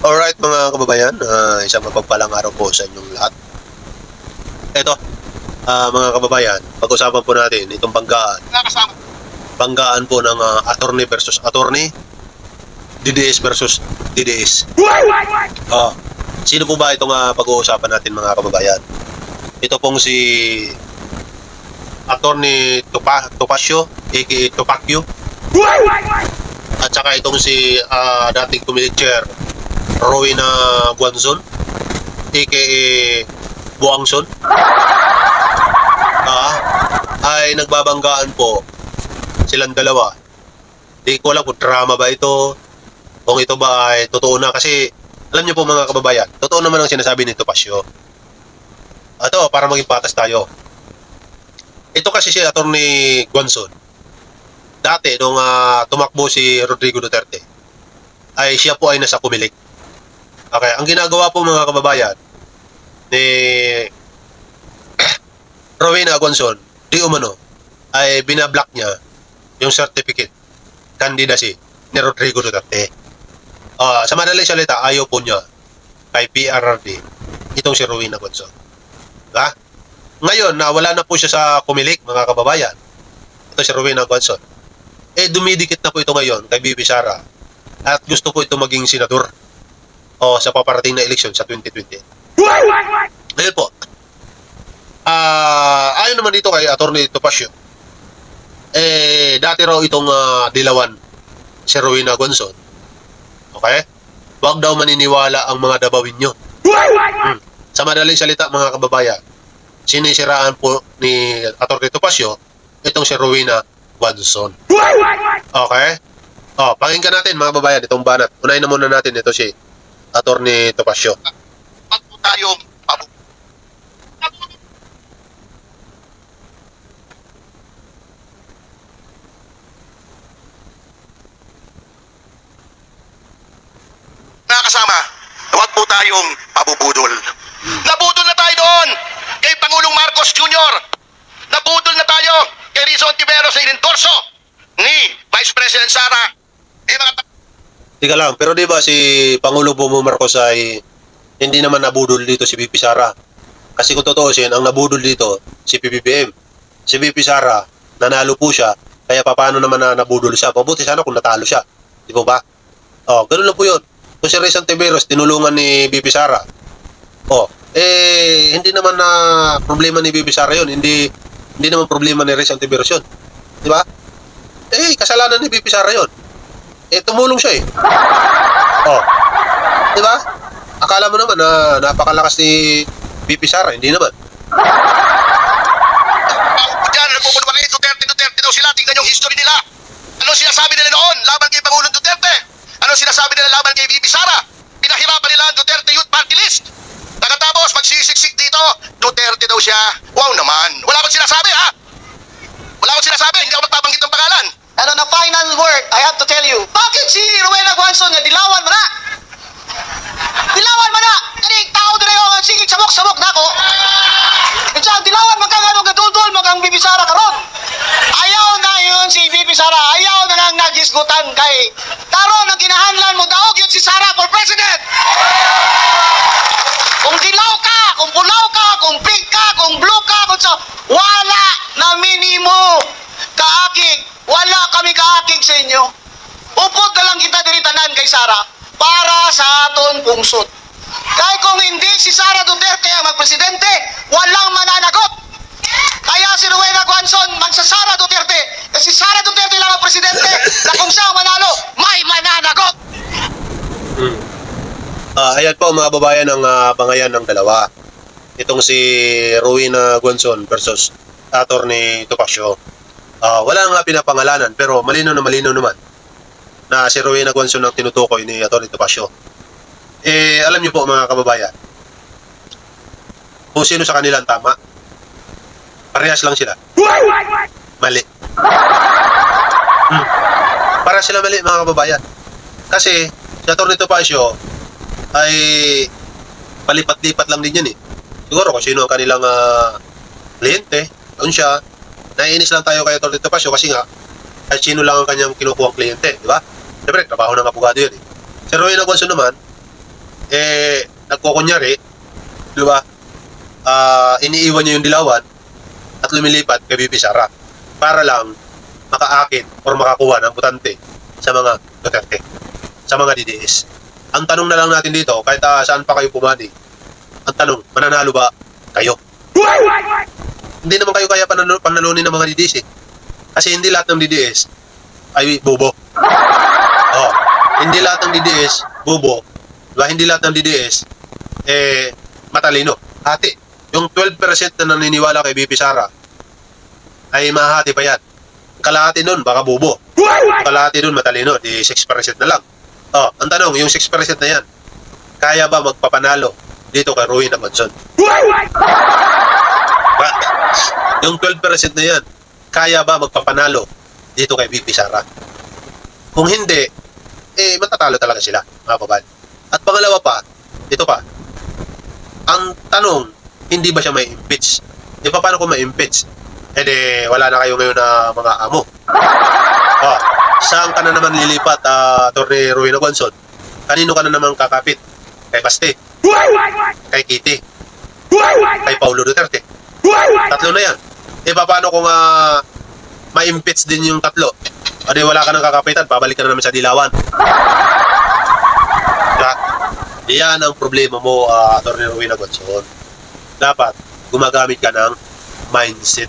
Alright mga kababayan, isang mapagpalang araw po sa inyong lahat. Ito, mga kababayan, pag-usapan po natin itong banggaan. Banggaan po ng attorney versus attorney, DDS versus DDS. Sino po ba itong pag-uusapan natin mga kababayan? Ito pong si Attorney Topacio, aka Topacchio. At saka itong si dating committee chair Rowena Guanzon, aka Buangson, ay nagbabanggaan po silang dalawa. Di ko alam kung drama ba ito, kung ito ba ay totoo na, kasi alam niyo po mga kababayan, totoo naman ang sinasabi ni Topacio. Ito, para maging patas tayo. Ito kasi si Attorney Guanzon, dati nung tumakbo si Rodrigo Duterte, ay siya po ay nasa Comelec. Okay, ang ginagawa po mga kababayan ni Rowena Guanzon, di umano, ay binablock niya yung certificate candidacy ni Rodrigo Duterte. Sa madaling salita, ayaw po niya kay PRRD itong si Rowena Guanzon. Diba? Ngayon, wala na po siya sa Comelec, mga kababayan. Ito si Rowena Guanzon. Dumidikit na po ito ngayon kay Bibi Sara at gusto po ito maging senador sa paparating na eleksyon sa 2020. Ngayon po, ayon naman dito kay Attorney Topacio, dati raw itong dilawan si Rowena Guanzon. Okay? Huwag daw maniniwala ang mga dabawin nyo. Sa madaling salita mga kababayan, sinisiraan po ni Attorney Topacio itong si Rowena Guanzon. Okay? Pakinggan natin mga kababayan itong banat. Unahin na muna natin ito si Attorney Topacio. Pag po tayong mga kasama, huwag po tayong pabubudol. Nabudol na tayo doon kay Pangulong Marcos Jr. Nabudol na tayo kay Rizon Tiveros sa Irintorso ni Vice President Sara. Tika lang, pero di ba si Pangulo Bongbong Marcos ay hindi naman nabudol dito si VP Sara? Kasi kung totoosin, ang nabudol dito si PBBM. Si VP Sara, nanalo po siya, kaya paano naman na nabudol siya? Mabuti sana kung natalo siya. Di po ba? Ganun lang po yun. Kung si Rizon Tiveros, tinulungan ni VP Sara. Hindi naman na problema ni VP Sara yun. Hindi naman problema ni Rizon Tiveros yun. Di ba? Kasalanan ni VP Sara yun. Tumulong siya Di ba? Akala mo naman na napakalakas ni VP Sara, hindi naman. Diyan, nagpupuno kay Duterte daw sila. Tingnan yung history nila. Anong sinasabi nila noon laban kay Pangulong Duterte? Anong sinasabi nila laban kay VP Sara? Pinahirapan nila ang Duterte Youth Party List. Pagkatapos, magsisiksik dito, Duterte daw siya. Wow naman. Wala akong sinasabi, ha? Wala akong sinasabi. Hindi ako magpabanggit ng pangalan. And on a final word, I have to tell you, bakit si Rowena Guanzon nga dilawan mo na? Dilawan mo na! Kani tao dire yung sige sabok-sabok na ko. Kaya dilawan man kang ano gadudol mo kang Bibi Sara karon. Ayaw na yun si Bibi Sara, ayaw na lang nagisgutan kay karon ang ginahanlan mo daog yun si Sara for president. Kung dilaw ka, kung pulaw ka, kung pink ka, kung blue ka, kung so, wala na minimo kaakig. Wala kami kaakig sa inyo. Upod na lang kita diritanan kay Sara para sa aton pungsod. Kaya kung hindi si Sara Duterte ang magpresidente, walang mananagot. Kaya si Rowena Guanzon magsasara Duterte. Kasi Sara Duterte lang ang presidente na kung siya ang manalo, may mananagot. Ayan po mga babayan ang bangayan ng dalawa. Itong si Rowena Guanzon versus Attorney Topacio. Wala nga pinapangalanan pero malinaw naman na si Rowena Guanzon ang tinutukoy ni Attorney Topacio. Alam niyo po mga kababayan, kung sino sa kanilang tama, parehas lang sila mali. Para sila mali mga kababayan. Kasi si Attorney Topacio ay palipat-lipat lang din yan Siguro kung sino ang kanilang kliyente, doon siya. Naiinis lang tayo kay Attorney Topacio kasi nga kahit sino lang ang kanyang kinukuhang kliyente, di ba? Siyempre, trabaho ng abogado yun Si Rowena Guanzon naman, nagkukunyari, di ba? Iniiwan niya yung dilawan at lumilipat kay Bibi Sara para lang makaakit or makakuha ng butante sa mga Duterte, sa mga DDS. Ang tanong na lang natin dito, kahit saan pa kayo pumani, ang tanong, mananalo ba kayo? Hindi naman kayo kaya panalunin ng mga DDS eh. Kasi hindi lahat ng DDS ay bobo. Oh, hindi lahat ng DDS bobo. Diba? Hindi lahat ng DDS matalino. Hati. Yung 12% na naniniwala kay Bibi Sara ay mahati pa yan. Kalahati nun, baka bobo. Kalahati nun, matalino. Di 6% na lang. Oh, ang tanong, yung 6% na yan, kaya ba magpapanalo dito kay Rowena Gonzon? Yung 12% na yan, kaya ba magpapanalo dito kay Bibi Sara? Kung hindi, matatalo talaga sila, mga kabal. At pangalawa pa, ito pa, ang tanong, hindi ba siya may impeach? Di ba paano kung may impeach? Wala na kayo ngayon na mga amo. Oh, saan ka na naman lilipat, Atty. Rowena Gonzon? Kanino ka na naman kakapit? Kay Baste? Kay Kitty? Kay Paulo Duterte? Tatlo na yan. Paano kung ma-impeach din yung tatlo? Wala ka nang kakapitan, pabalik ka na naman sa dilawan. Diba? Yan ang problema mo, Atty. Rowena Gonzon. Dapat gumagamit ka ng mindset.